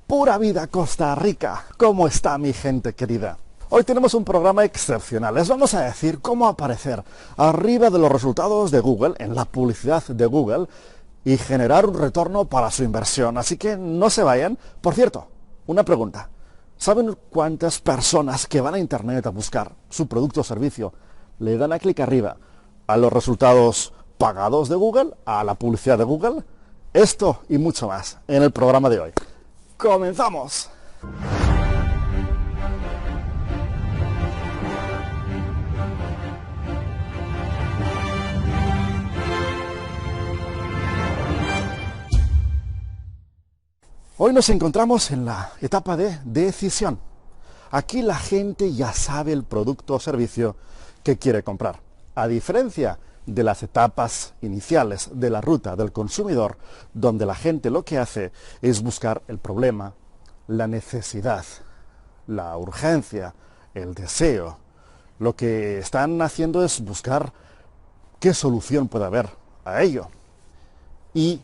Pura vida Costa Rica. ¿Cómo está mi gente querida? Hoy tenemos un programa excepcional. Les vamos a decir cómo aparecer arriba de los resultados de Google, en la publicidad de Google, y generar un retorno para su inversión. Así que no se vayan. Por cierto, una pregunta. ¿Saben cuántas personas que van a Internet a buscar su producto o servicio le dan a clic arriba a los resultados pagados de Google, a la publicidad de Google? Esto y mucho más en el programa de hoy. ¡Comenzamos! Hoy nos encontramos en la etapa de decisión. Aquí la gente ya sabe el producto o servicio que quiere comprar. A diferencia de las etapas iniciales de la ruta del consumidor, donde la gente lo que hace es buscar el problema, la necesidad, la urgencia, el deseo. Lo que están haciendo es buscar qué solución puede haber a ello. Y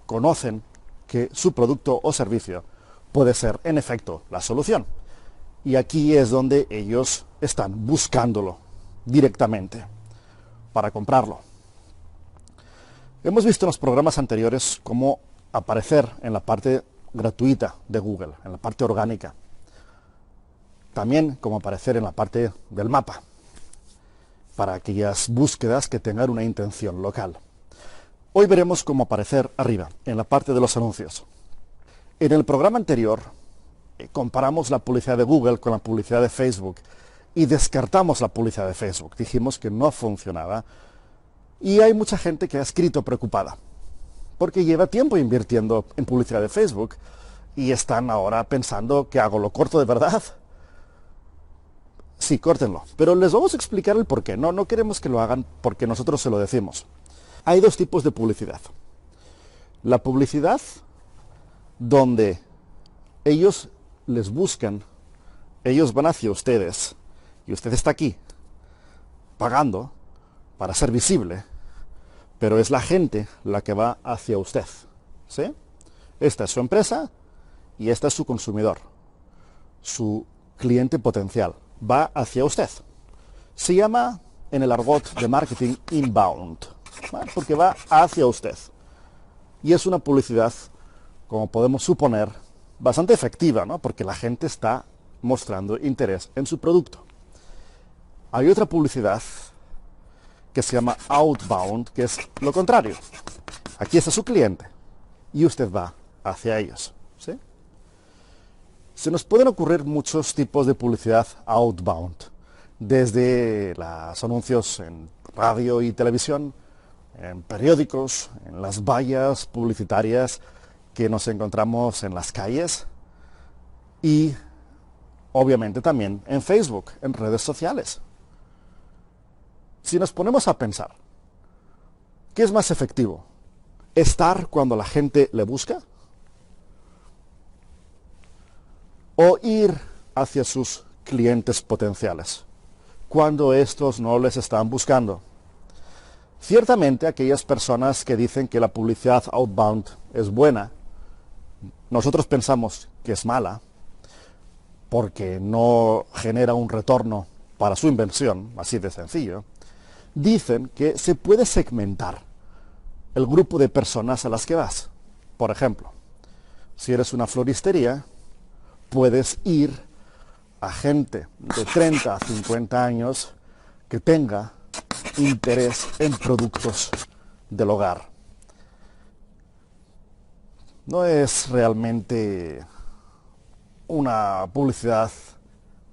conocen que su producto o servicio puede ser, en efecto, la solución. Y aquí es donde ellos están buscándolo directamente para comprarlo. Hemos visto en los programas anteriores cómo aparecer en la parte gratuita de Google, en la parte orgánica. También cómo aparecer en la parte del mapa, para aquellas búsquedas que tengan una intención local. Hoy veremos cómo aparecer arriba, en la parte de los anuncios. En el programa anterior comparamos la publicidad de Google con la publicidad de Facebook y descartamos la publicidad de Facebook. Dijimos que no funcionaba y hay mucha gente que ha escrito preocupada porque lleva tiempo invirtiendo en publicidad de Facebook y están ahora pensando que hago, lo corto de verdad. Sí, córtenlo, pero les vamos a explicar el por qué. No queremos que lo hagan porque nosotros se lo decimos. Hay dos tipos de publicidad. La publicidad donde ellos les buscan, ellos van hacia ustedes y usted está aquí pagando para ser visible, pero es la gente la que va hacia usted, ¿sí? Esta es su empresa y este es su consumidor, su cliente potencial, va hacia usted. Se llama en el argot de marketing inbound, ¿vale? Porque va hacia usted. Y es una publicidad, como podemos suponer, bastante efectiva, ¿no? Porque la gente está mostrando interés en su producto. Hay otra publicidad que se llama outbound, que es lo contrario. Aquí está su cliente y usted va hacia ellos, ¿sí? Se nos pueden ocurrir muchos tipos de publicidad outbound, desde los anuncios en radio y televisión, en periódicos, en las vallas publicitarias que nos encontramos en las calles y obviamente también en Facebook, en redes sociales. Si nos ponemos a pensar, ¿qué es más efectivo? ¿Estar cuando la gente le busca? ¿O ir hacia sus clientes potenciales cuando estos no les están buscando? Ciertamente aquellas personas que dicen que la publicidad outbound es buena, nosotros pensamos que es mala porque no genera un retorno para su inversión, así de sencillo. Dicen que se puede segmentar el grupo de personas a las que vas. Por ejemplo, si eres una floristería, puedes ir a gente de 30 a 50 años que tenga interés en productos del hogar. No es realmente una publicidad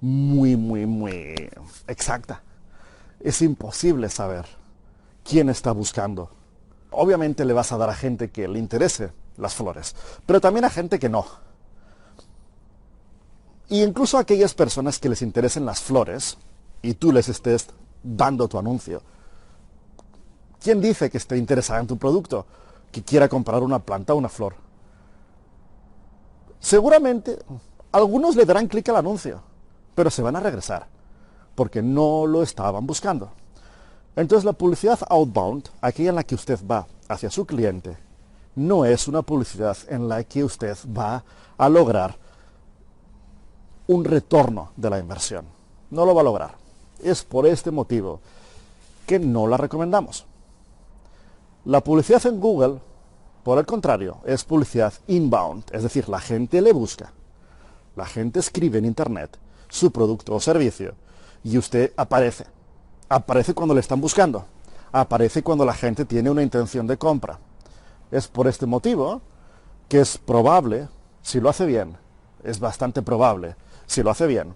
muy exacta. Es imposible saber quién está buscando. Obviamente le vas a dar a gente que le interese las flores, pero también a gente que no. Y incluso a aquellas personas que les interesen las flores y tú les estés dando tu anuncio. ¿Quién dice que esté interesado en tu producto? Que quiera comprar una planta o una flor. Seguramente algunos le darán clic al anuncio, pero se van a regresar porque no lo estaban buscando. Entonces la publicidad outbound, aquella en la que usted va hacia su cliente, no es una publicidad en la que usted va a lograr un retorno de la inversión. No lo va a lograr. Es por este motivo que no la recomendamos. La publicidad en Google, por el contrario, es publicidad inbound, es decir, la gente le busca. La gente escribe en Internet su producto o servicio y usted aparece. Aparece cuando le están buscando. Aparece cuando la gente tiene una intención de compra. Es por este motivo que es probable, si lo hace bien, es bastante probable, si lo hace bien,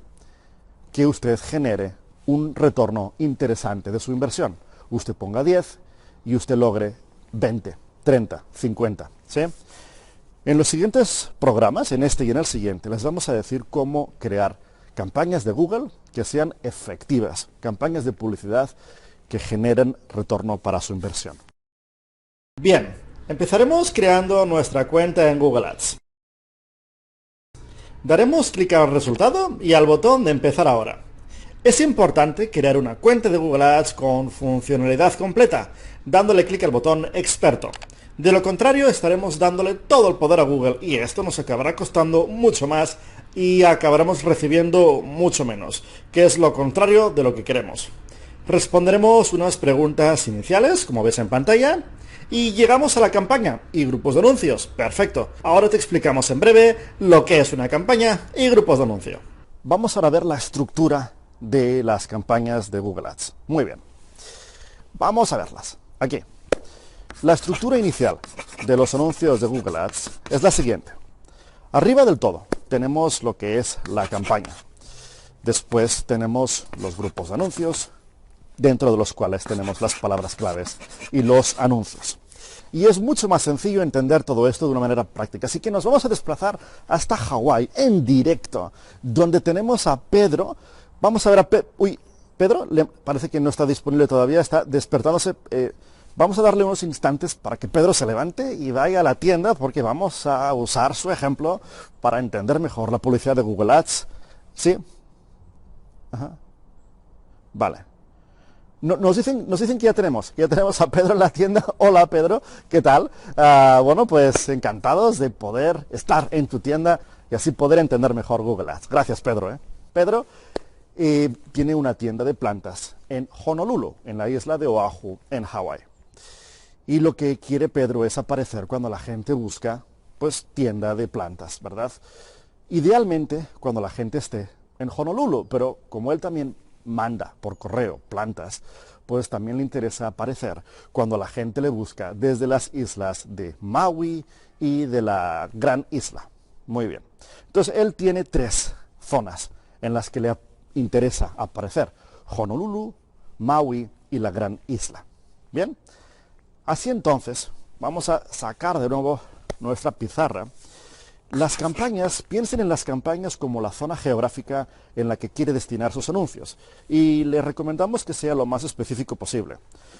que usted genere un retorno interesante de su inversión. Usted ponga 10 y usted logre 20, 30, 50. ¿Sí? En los siguientes programas, en este y en el siguiente, les vamos a decir cómo crear campañas de Google que sean efectivas, campañas de publicidad que generen retorno para su inversión. Bien, empezaremos creando nuestra cuenta en Google Ads. Daremos clic al resultado y al botón de empezar ahora. Es importante crear una cuenta de Google Ads con funcionalidad completa, dándole clic al botón experto. De lo contrario, estaremos dándole todo el poder a Google y esto nos acabará costando mucho más y acabaremos recibiendo mucho menos, que es lo contrario de lo que queremos. Responderemos unas preguntas iniciales, como ves en pantalla, y llegamos a la campaña y grupos de anuncios. Perfecto. Ahora te explicamos en breve lo que es una campaña y grupos de anuncio. Vamos ahora a ver la estructura de las campañas de Google Ads. Muy bien. Vamos a verlas. Aquí. La estructura inicial de los anuncios de Google Ads es la siguiente. Arriba del todo tenemos lo que es la campaña. Después tenemos los grupos de anuncios, dentro de los cuales tenemos las palabras claves y los anuncios. Y es mucho más sencillo entender todo esto de una manera práctica. Así que nos vamos a desplazar hasta Hawái en directo, donde tenemos a Pedro. Vamos a ver a Pedro, parece que no está disponible todavía, está despertándose. Vamos a darle unos instantes para que Pedro se levante y vaya a la tienda, porque vamos a usar su ejemplo para entender mejor la publicidad de Google Ads. ¿Sí? Ajá. Vale. Nos dicen que ya tenemos a Pedro en la tienda. Hola Pedro, ¿qué tal? Bueno, pues encantados de poder estar en tu tienda y así poder entender mejor Google Ads. Gracias Pedro. Pedro tiene una tienda de plantas en Honolulu, en la isla de Oahu, en Hawái. Y lo que quiere Pedro es aparecer cuando la gente busca, pues, tienda de plantas, ¿verdad? Idealmente cuando la gente esté en Honolulu, pero como él también manda por correo plantas, pues también le interesa aparecer cuando la gente le busca desde las islas de Maui y de la Gran Isla. Muy bien. Entonces él tiene 3 zonas en las que le interesa aparecer: Honolulu, Maui y la Gran Isla. Bien. Así entonces, vamos a sacar de nuevo nuestra pizarra. Las campañas, piensen en las campañas como la zona geográfica en la que quiere destinar sus anuncios y le recomendamos que sea lo más específico posible.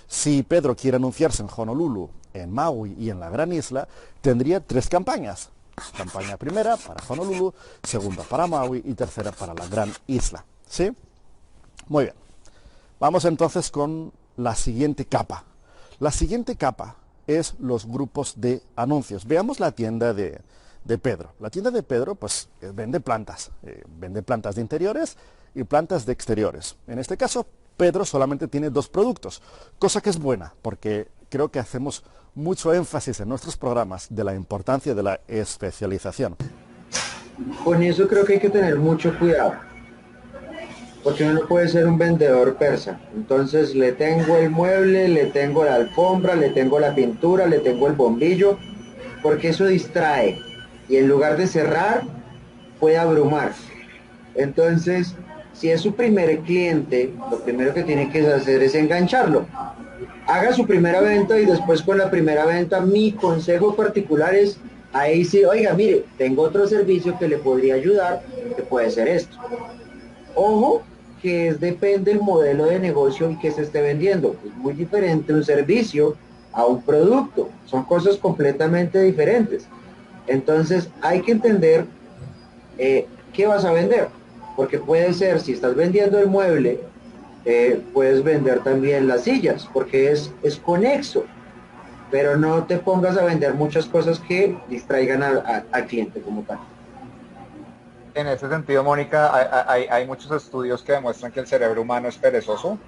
Si Pedro quiere anunciarse en Honolulu, en Maui y en la Gran Isla, tendría 3 campañas. Campaña primera para Honolulu, segunda para Maui y tercera para la Gran Isla. ¿Sí? Muy bien. Vamos entonces con la siguiente capa. La siguiente capa es los grupos de anuncios. Veamos la tienda de Pedro. La tienda de Pedro pues vende plantas de interiores y plantas de exteriores. En este caso Pedro solamente tiene 2 productos, cosa que es buena porque creo que hacemos mucho énfasis en nuestros programas de la importancia de la especialización. Con eso creo que hay que tener mucho cuidado, porque uno no puede ser un vendedor persa. Entonces le tengo el mueble, le tengo la alfombra, le tengo la pintura, le tengo el bombillo, porque eso distrae y en lugar de cerrar puede abrumar. Entonces, si es su primer cliente, lo primero que tiene que hacer es engancharlo. Haga su primera venta y después con la primera venta, mi consejo particular es, ahí sí, oiga, mire, tengo otro servicio que le podría ayudar, que puede ser esto. Ojo, que depende del modelo de negocio y que se esté vendiendo. Es muy diferente un servicio a un producto. Son cosas completamente diferentes. Entonces hay que entender qué vas a vender. Porque puede ser, si estás vendiendo el mueble, puedes vender también las sillas, porque es conexo. pero no te pongas a vender muchas cosas que distraigan al cliente como tal. En ese sentido, Mónica, hay muchos estudios que demuestran que el cerebro humano es perezoso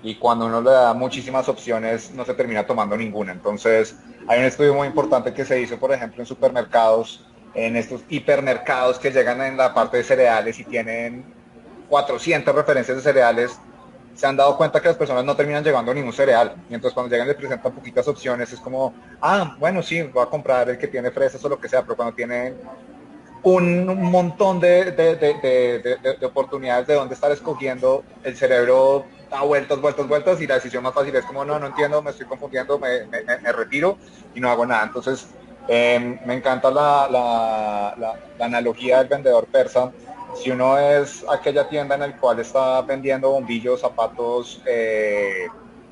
y cuando uno le da muchísimas opciones no se termina tomando ninguna. Entonces, hay un estudio muy importante que se hizo, por ejemplo, en supermercados, en estos hipermercados que llegan en la parte de cereales y tienen 400 referencias de cereales. Se han dado cuenta que las personas no terminan llevando ningún cereal. Y entonces cuando llegan les presentan poquitas opciones, es como, ah, bueno, sí, voy a comprar el que tiene fresas o lo que sea, pero cuando tienen un montón de oportunidades de dónde estar escogiendo, el cerebro da vueltas, vueltas, vueltas y la decisión más fácil es como, no, no entiendo, me estoy confundiendo, me retiro y no hago nada. Entonces, me encanta la analogía del vendedor persa. Si uno es aquella tienda en la cual está vendiendo bombillos, zapatos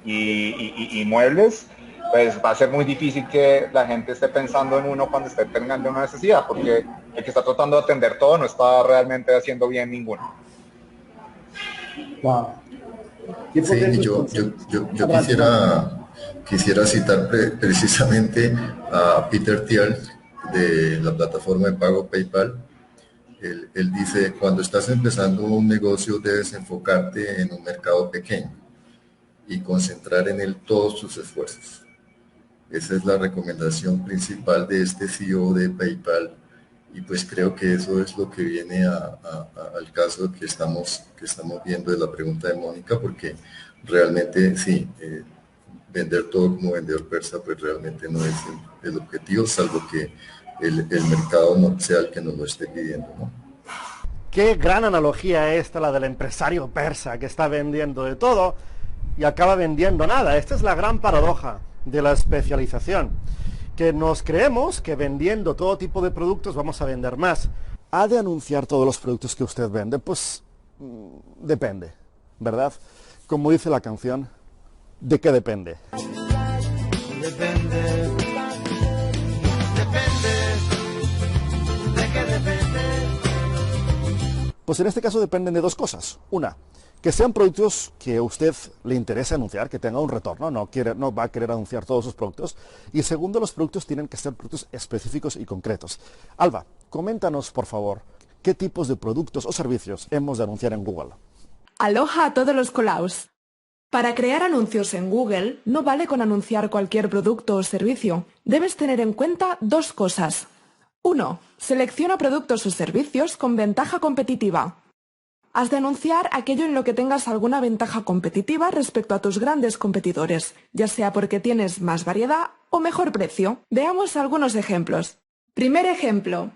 y muebles, pues va a ser muy difícil que la gente esté pensando en uno cuando esté teniendo una necesidad, porque el que está tratando de atender todo no está realmente haciendo bien ninguno. Wow. Sí, yo quisiera citar precisamente a Peter Thiel de la plataforma de pago PayPal. Él dice, cuando estás empezando un negocio debes enfocarte en un mercado pequeño y concentrar en él todos tus esfuerzos. Esa es la recomendación principal de este CEO de PayPal y pues creo que eso es lo que viene al caso que estamos viendo de la pregunta de Mónica, porque realmente sí, vender todo como vendedor persa pues realmente no es el objetivo, salvo que el mercado no sea el que nos lo esté pidiendo, ¿no? Qué gran analogía esta, la del empresario persa que está vendiendo de todo y acaba vendiendo nada. Esta es la gran paradoja de la especialización, que nos creemos que vendiendo todo tipo de productos vamos a vender más. ¿Ha de anunciar todos los productos que usted vende? Pues depende, ¿verdad? Como dice la canción, ¿de qué depende? Depende. ¿De qué depende? Pues en este caso dependen de dos cosas. Una, que sean productos que a usted le interese anunciar, que tenga un retorno, no va a querer anunciar todos sus productos. Y segundo, los productos tienen que ser productos específicos y concretos. Alba, coméntanos, por favor, qué tipos de productos o servicios hemos de anunciar en Google. Aloha a todos los colaos. Para crear anuncios en Google, no vale con anunciar cualquier producto o servicio. Debes tener en cuenta dos cosas. 1. Selecciona productos o servicios con ventaja competitiva. Has de anunciar aquello en lo que tengas alguna ventaja competitiva respecto a tus grandes competidores, ya sea porque tienes más variedad o mejor precio. Veamos algunos ejemplos. Primer ejemplo.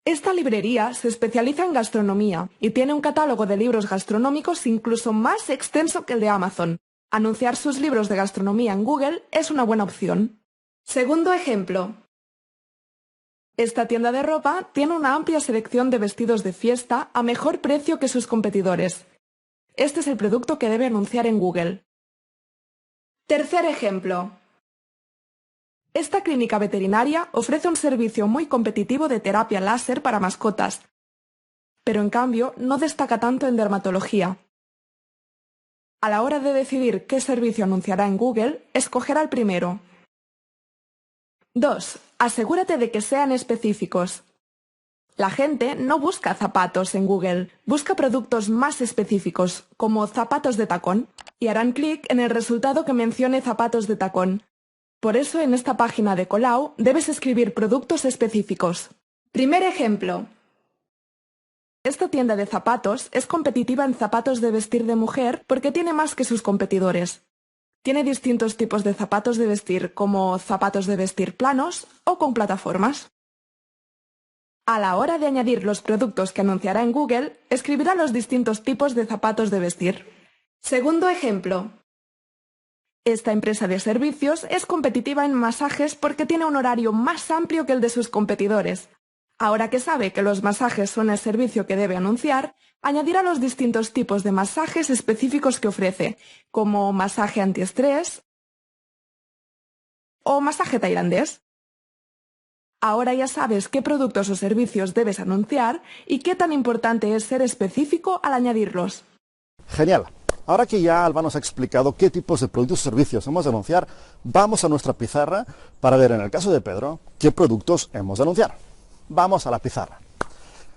Esta librería se especializa en gastronomía y tiene un catálogo de libros gastronómicos incluso más extenso que el de Amazon. Anunciar sus libros de gastronomía en Google es una buena opción. Segundo ejemplo. Esta tienda de ropa tiene una amplia selección de vestidos de fiesta a mejor precio que sus competidores. Este es el producto que debe anunciar en Google. Tercer ejemplo. Esta clínica veterinaria ofrece un servicio muy competitivo de terapia láser para mascotas, pero en cambio no destaca tanto en dermatología. A la hora de decidir qué servicio anunciará en Google, escogerá el primero. 2. Asegúrate de que sean específicos. La gente no busca zapatos en Google, busca productos más específicos, como zapatos de tacón, y harán clic en el resultado que mencione zapatos de tacón. Por eso en esta página de Colau debes escribir productos específicos. Primer ejemplo. Esta tienda de zapatos es competitiva en zapatos de vestir de mujer porque tiene más que sus competidores. Tiene distintos tipos de zapatos de vestir, como zapatos de vestir planos o con plataformas. A la hora de añadir los productos que anunciará en Google, escribirá los distintos tipos de zapatos de vestir. Segundo ejemplo. Esta empresa de servicios es competitiva en masajes porque tiene un horario más amplio que el de sus competidores. Ahora que sabe que los masajes son el servicio que debe anunciar, añadirá los distintos tipos de masajes específicos que ofrece, como masaje antiestrés o masaje tailandés. Ahora ya sabes qué productos o servicios debes anunciar y qué tan importante es ser específico al añadirlos. Genial. Ahora que ya Alba nos ha explicado qué tipos de productos o servicios hemos de anunciar, vamos a nuestra pizarra para ver en el caso de Pedro qué productos hemos de anunciar. Vamos a la pizarra.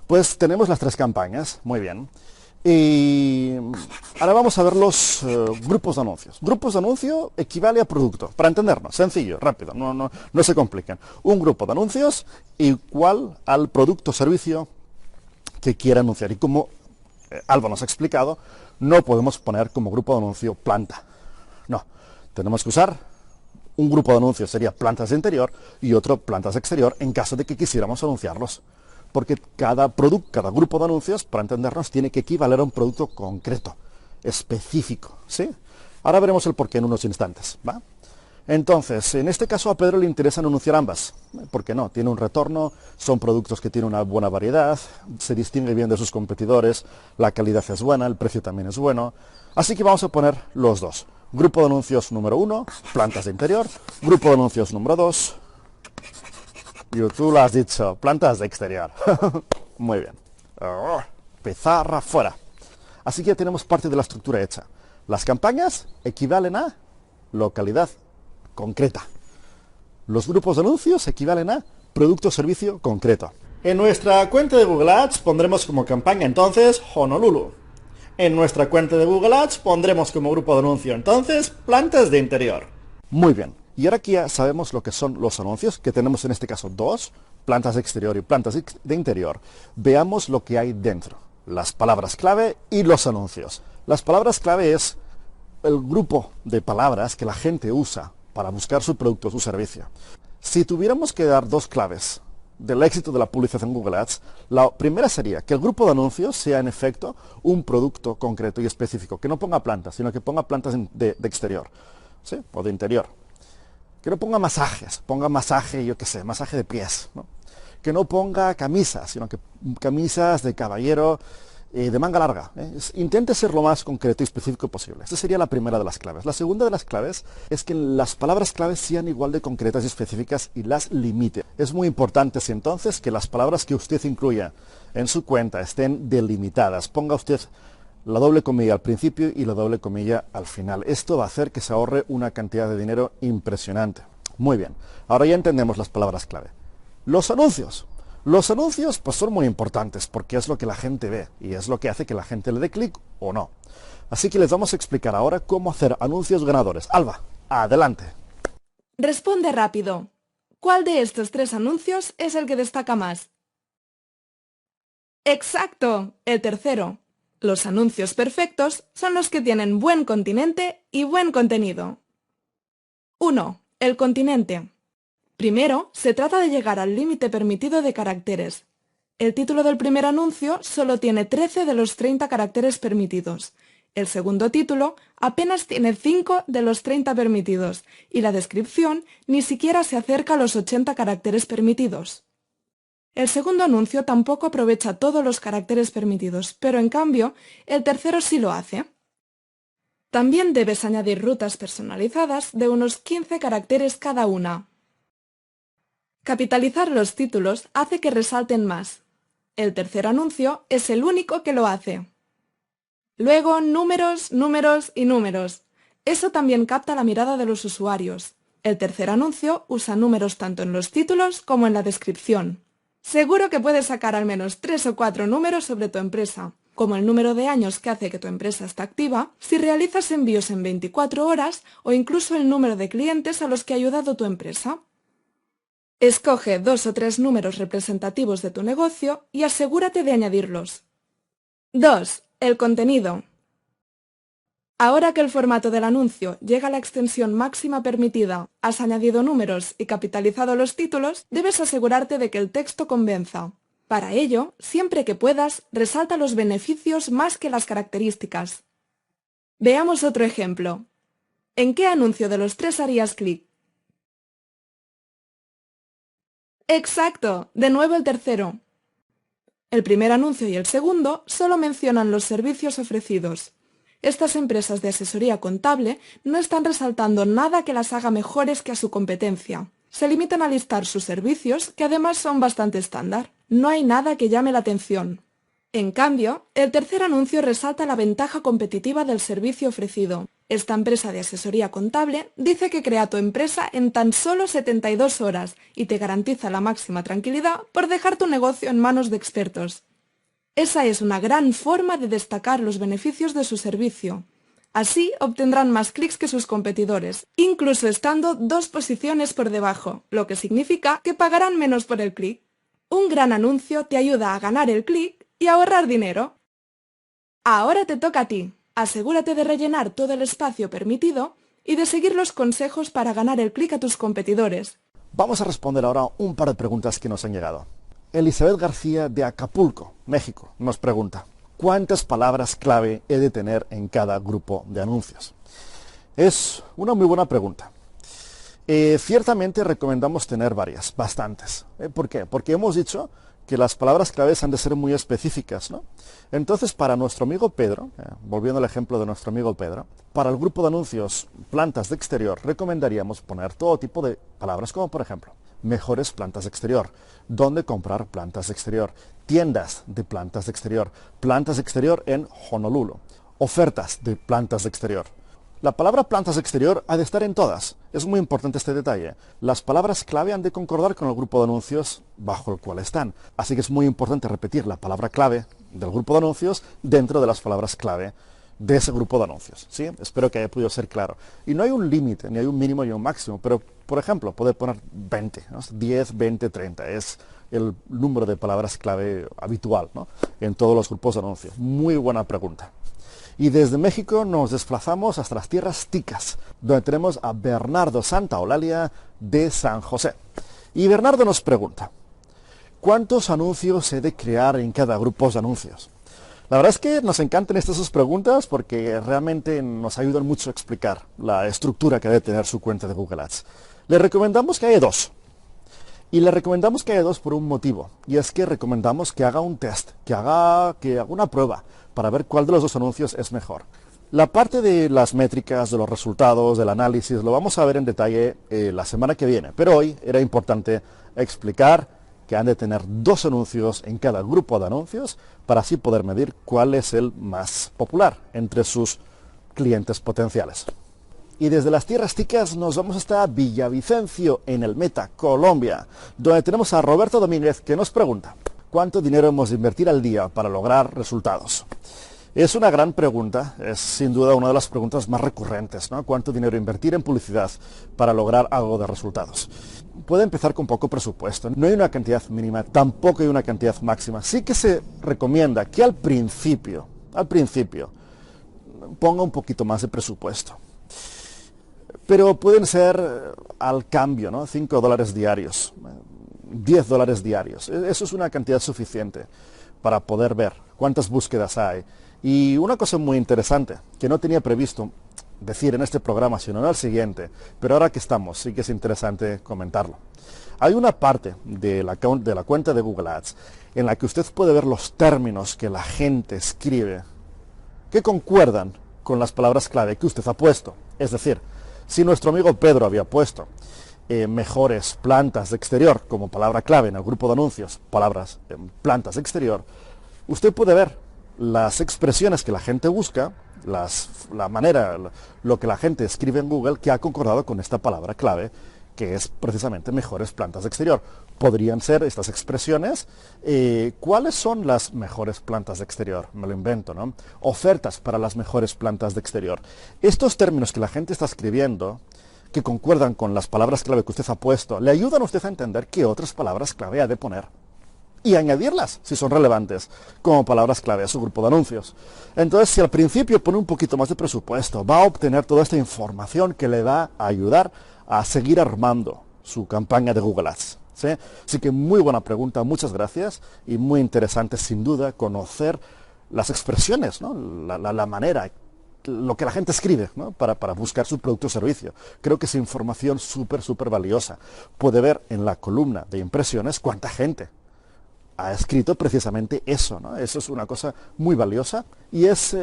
Pues tenemos las 3 campañas, muy bien. Y ahora vamos a ver los grupos de anuncios. Grupos de anuncio equivale a producto, para entendernos, sencillo, rápido, no se compliquen. Un grupo de anuncios igual al producto o servicio que quiera anunciar. Y como Alba nos ha explicado, no podemos poner como grupo de anuncio planta. No, tenemos que usar un grupo de anuncios, sería plantas de interior, y otro plantas de exterior, en caso de que quisiéramos anunciarlos. Porque cada grupo de anuncios, para entendernos, tiene que equivaler a un producto concreto, específico, ¿sí? Ahora veremos el porqué en unos instantes, ¿va? Entonces, en este caso a Pedro le interesa anunciar ambas. ¿Por qué no? Tiene un retorno, son productos que tienen una buena variedad, se distingue bien de sus competidores, la calidad es buena, el precio también es bueno. Así que vamos a poner los dos. Grupo de anuncios número 1, plantas de interior. Grupo de anuncios número 2, y tú lo has dicho, plantas de exterior. Muy bien. Pizarra fuera. Así que ya tenemos parte de la estructura hecha. Las campañas equivalen a localidad concreta. Los grupos de anuncios equivalen a producto o servicio concreto. En nuestra cuenta de Google Ads pondremos como campaña entonces Honolulu. En nuestra cuenta de Google Ads pondremos como grupo de anuncio entonces plantas de interior. Muy bien. Y ahora que ya sabemos lo que son los anuncios, que tenemos en este caso 2, plantas de exterior y plantas de interior, veamos lo que hay dentro. Las palabras clave y los anuncios. Las palabras clave es el grupo de palabras que la gente usa para buscar su producto o su servicio. Si tuviéramos que dar 2 claves del éxito de la publicidad en Google Ads, la primera sería que el grupo de anuncios sea en efecto un producto concreto y específico, que no ponga plantas, sino que ponga plantas de exterior, ¿sí? O de interior. Que no ponga masajes, ponga masaje, yo qué sé, masaje de pies, ¿no? Que no ponga camisas, sino que camisas de caballero de manga larga. Intente ser lo más concreto y específico posible. Esta sería la primera de las claves. La segunda de las claves es que las palabras claves sean igual de concretas y específicas y las limite. Es muy importante, si entonces, que las palabras que usted incluya en su cuenta estén delimitadas. Ponga usted la doble comilla al principio y la doble comilla al final. Esto va a hacer que se ahorre una cantidad de dinero impresionante. Muy bien, ahora ya entendemos las palabras clave. Los anuncios. Los anuncios pues son muy importantes porque es lo que la gente ve y es lo que hace que la gente le dé clic o no. Así que les vamos a explicar ahora cómo hacer anuncios ganadores. Alba, adelante. Responde rápido. ¿Cuál de estos 3 anuncios es el que destaca más? ¡Exacto! El tercero. Los anuncios perfectos son los que tienen buen continente y buen contenido. 1. El continente. Primero, se trata de llegar al límite permitido de caracteres. El título del primer anuncio solo tiene 13 de los 30 caracteres permitidos. El segundo título apenas tiene 5 de los 30 permitidos y la descripción ni siquiera se acerca a los 80 caracteres permitidos. El segundo anuncio tampoco aprovecha todos los caracteres permitidos, pero en cambio, el tercero sí lo hace. También debes añadir rutas personalizadas de unos 15 caracteres cada una. Capitalizar los títulos hace que resalten más. El tercer anuncio es el único que lo hace. Luego, números, números y números. Eso también capta la mirada de los usuarios. El tercer anuncio usa números tanto en los títulos como en la descripción. Seguro que puedes sacar al menos 3 o 4 números sobre tu empresa, como el número de años que hace que tu empresa esté activa, si realizas envíos en 24 horas o incluso el número de clientes a los que ha ayudado tu empresa. Escoge 2 o 3 números representativos de tu negocio y asegúrate de añadirlos. 2. El contenido. Ahora que el formato del anuncio llega a la extensión máxima permitida, has añadido números y capitalizado los títulos, debes asegurarte de que el texto convenza. Para ello, siempre que puedas, resalta los beneficios más que las características. Veamos otro ejemplo. ¿En qué anuncio de los 3 harías clic? ¡Exacto! De nuevo el tercero. El primer anuncio y el segundo solo mencionan los servicios ofrecidos. Estas empresas de asesoría contable no están resaltando nada que las haga mejores que a su competencia. Se limitan a listar sus servicios, que además son bastante estándar. No hay nada que llame la atención. En cambio, el tercer anuncio resalta la ventaja competitiva del servicio ofrecido. Esta empresa de asesoría contable dice que crea tu empresa en tan solo 72 horas y te garantiza la máxima tranquilidad por dejar tu negocio en manos de expertos. Esa es una gran forma de destacar los beneficios de su servicio. Así obtendrán más clics que sus competidores, incluso estando 2 posiciones por debajo, lo que significa que pagarán menos por el clic. Un gran anuncio te ayuda a ganar el clic y ahorrar dinero. Ahora te toca a ti. Asegúrate de rellenar todo el espacio permitido y de seguir los consejos para ganar el clic a tus competidores. Vamos a responder ahora un par de preguntas que nos han llegado. Elizabeth García de Acapulco, México, nos pregunta: ¿cuántas palabras clave he de tener en cada grupo de anuncios? Es una muy buena pregunta. Ciertamente recomendamos tener varias, bastantes. ¿Por qué? Porque hemos dicho que las palabras claves han de ser muy específicas, ¿no? Entonces, para nuestro amigo Pedro, volviendo al ejemplo de nuestro amigo Pedro, para el grupo de anuncios plantas de exterior, recomendaríamos poner todo tipo de palabras, como por ejemplo, mejores plantas de exterior, dónde comprar plantas de exterior, tiendas de plantas de exterior en Honolulu, ofertas de plantas de exterior. La palabra plantas de exterior ha de estar en todas. Es muy importante este detalle. Las palabras clave han de concordar con el grupo de anuncios bajo el cual están. Así que es muy importante repetir la palabra clave del grupo de anuncios dentro de las palabras clave de ese grupo de anuncios. ¿Sí? Espero que haya podido ser claro. Y no hay un límite, ni hay un mínimo ni un máximo, pero, por ejemplo, poder poner 20, ¿no? 10, 20, 30. Es el número de palabras clave habitual, ¿no?, en todos los grupos de anuncios. Muy buena pregunta. Y desde México nos desplazamos hasta las tierras ticas, donde tenemos a Bernardo Santaolalia de San José. Y Bernardo nos pregunta: ¿cuántos anuncios he de crear en cada grupo de anuncios? La verdad es que nos encantan estas dos preguntas porque realmente nos ayudan mucho a explicar la estructura que debe tener su cuenta de Google Ads. Le recomendamos que haya dos. Y le recomendamos que haya dos por un motivo, y es que recomendamos que haga un test, que haga una prueba para ver cuál de los dos anuncios es mejor. La parte de las métricas, de los resultados, del análisis, lo vamos a ver en detalle la semana que viene, pero hoy era importante explicar que han de tener dos anuncios en cada grupo de anuncios para así poder medir cuál es el más popular entre sus clientes potenciales. Y desde las tierras ticas nos vamos hasta Villavicencio, en el Meta, Colombia, donde tenemos a Roberto Domínguez, que nos pregunta: ¿cuánto dinero hemos de invertir al día para lograr resultados? Es una gran pregunta, es sin duda una de las preguntas más recurrentes, ¿no? ¿Cuánto dinero invertir en publicidad para lograr algo de resultados? Puede empezar con poco presupuesto, no hay una cantidad mínima, tampoco hay una cantidad máxima. Sí que se recomienda que al principio, ponga un poquito más de presupuesto. Pero pueden ser al cambio, ¿no? $5 diarios, $10 diarios. Eso es una cantidad suficiente para poder ver cuántas búsquedas hay. Y una cosa muy interesante, que no tenía previsto decir en este programa, sino en el siguiente, pero ahora que estamos, sí que es interesante comentarlo. Hay una parte de la cuenta de Google Ads en la que usted puede ver los términos que la gente escribe que concuerdan con las palabras clave que usted ha puesto. Es decir, si nuestro amigo Pedro había puesto mejores plantas de exterior como palabra clave en el grupo de anuncios, plantas de exterior, usted puede ver las expresiones que la gente busca, la manera, lo que la gente escribe en Google que ha concordado con esta palabra clave, que es precisamente mejores plantas de exterior. Podrían ser estas expresiones. ¿Cuáles son las mejores plantas de exterior? Me lo invento, ¿no? Ofertas para las mejores plantas de exterior. Estos términos que la gente está escribiendo, que concuerdan con las palabras clave que usted ha puesto, le ayudan a usted a entender qué otras palabras clave ha de poner y añadirlas, si son relevantes, como palabras clave a su grupo de anuncios. Entonces, si al principio pone un poquito más de presupuesto, va a obtener toda esta información que le va a ayudar a seguir armando su campaña de Google Ads. ¿Sí? Así que muy buena pregunta, muchas gracias, y muy interesante sin duda conocer las expresiones, ¿no? la manera, lo que la gente escribe, ¿no?, para buscar su producto o servicio. Creo que es información súper valiosa. Puede ver en la columna de impresiones cuánta gente ha escrito precisamente eso, ¿no? Eso es una cosa muy valiosa y es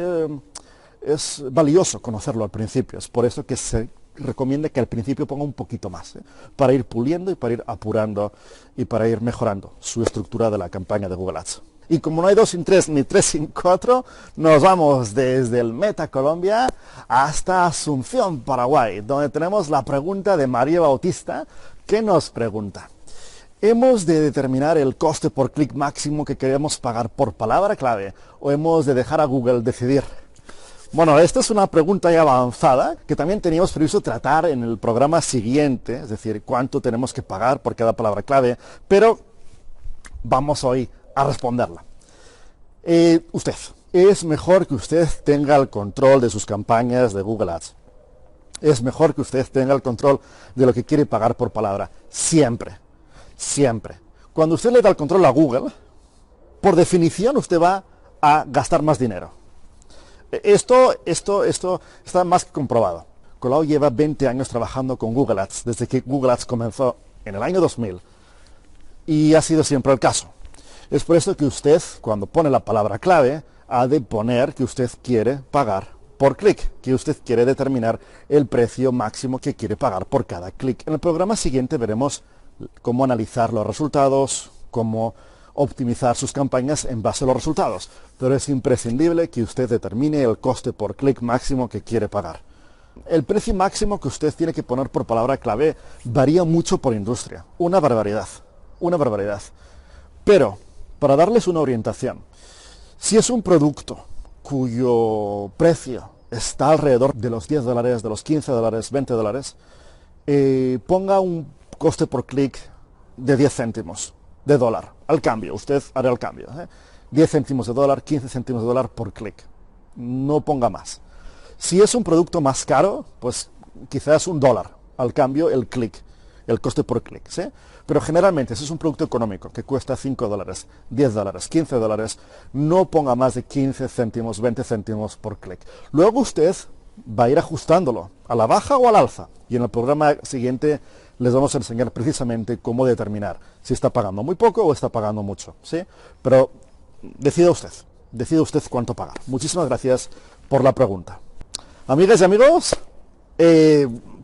valioso conocerlo al principio. Es por eso que se recomienda que al principio ponga un poquito más, para ir puliendo y para ir apurando y para ir mejorando su estructura de la campaña de Google Ads. Y como no hay 2 sin 3 ni 3 sin 4, nos vamos desde el Meta Colombia hasta Asunción, Paraguay, donde tenemos la pregunta de María Bautista, que nos pregunta: ¿hemos de determinar el coste por clic máximo que queremos pagar por palabra clave o hemos de dejar a Google decidir? Bueno, esta es una pregunta ya avanzada que también teníamos previsto tratar en el programa siguiente, es decir, cuánto tenemos que pagar por cada palabra clave, pero vamos hoy a responderla. Es mejor que usted tenga el control de sus campañas de Google Ads. Es mejor que usted tenga el control de lo que quiere pagar por palabra. Siempre. Siempre. Cuando usted le da el control a Google, por definición usted va a gastar más dinero. Esto está más que comprobado. Colau lleva 20 años trabajando con Google Ads, desde que Google Ads comenzó en el año 2000. Y ha sido siempre el caso. Es por eso que usted, cuando pone la palabra clave, ha de poner que usted quiere pagar por clic, que usted quiere determinar el precio máximo que quiere pagar por cada clic. En el programa siguiente veremos cómo analizar los resultados, cómo optimizar sus campañas en base a los resultados. Pero es imprescindible que usted determine el coste por clic máximo que quiere pagar. El precio máximo que usted tiene que poner por palabra clave varía mucho por industria. Una barbaridad. Una barbaridad. Pero, para darles una orientación, si es un producto cuyo precio está alrededor de los $10, de los $15, $20, ponga un coste por clic de 10 céntimos de dólar al cambio. Usted hará el cambio. 10 céntimos de dólar, 15 céntimos de dólar por clic. No ponga más. Si es un producto más caro, pues quizás $1 al cambio el clic, el coste por clic. ¿Sí? Pero generalmente, si es un producto económico que cuesta $5, $10, $15, no ponga más de 15 céntimos, 20 céntimos por clic. Luego usted va a ir ajustándolo a la baja o al alza. Y en el programa siguiente les vamos a enseñar precisamente cómo determinar si está pagando muy poco o está pagando mucho. ¿Sí? Pero decida usted cuánto pagar. Muchísimas gracias por la pregunta. Amigas y amigos,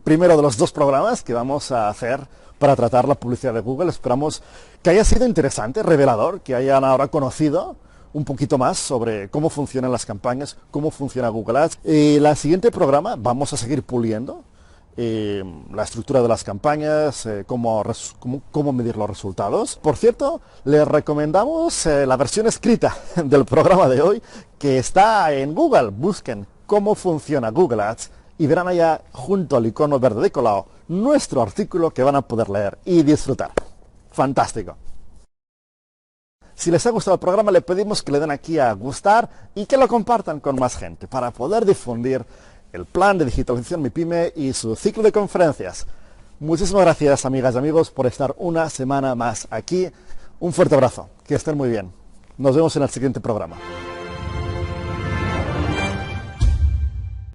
primero de los 2 programas que vamos a hacer para tratar la publicidad de Google. Esperamos que haya sido interesante, revelador, que hayan ahora conocido un poquito más sobre cómo funcionan las campañas, cómo funciona Google Ads. El siguiente programa vamos a seguir puliendo la estructura de las campañas, cómo medir los resultados. Por cierto, les recomendamos la versión escrita del programa de hoy, que está en Google. Busquen cómo funciona Google Ads y verán allá, junto al icono verde de Colau, nuestro artículo que van a poder leer y disfrutar. Fantástico. Si les ha gustado el programa, le pedimos que le den aquí a gustar y que lo compartan con más gente para poder difundir el plan de digitalización MIPYME y su ciclo de conferencias. Muchísimas gracias, amigas y amigos, por estar una semana más aquí. Un fuerte abrazo. Que estén muy bien. Nos vemos en el siguiente programa.